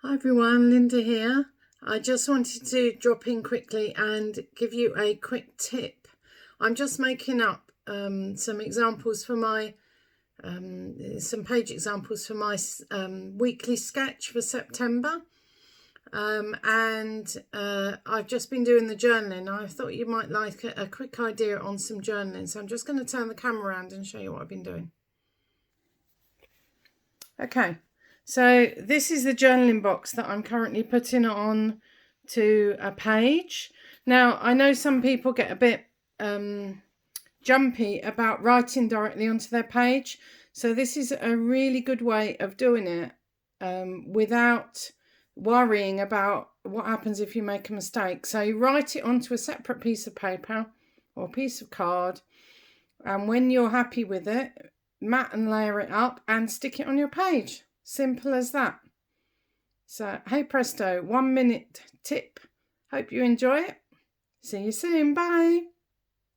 Hi everyone, Linda here. I just wanted to drop in quickly and give you a quick tip. I'm just making up some examples for my some page examples for my weekly sketch for September. And I've just been doing the journaling. I thought you might like a quick idea on some journaling. So I'm just going to turn the camera around and show you what I've been doing. Okay, so this is the journaling box that I'm currently putting on to a page. Now, I know some people get a bit jumpy about writing directly onto their page. So this is a really good way of doing it without worrying about what happens if you make a mistake. So you write it onto a separate piece of paper or a piece of card, and when you're happy with it, mat and layer it up and stick it on your page. Simple as that. So, hey presto, 1 minute tip. Hope you enjoy it. See you soon. Bye.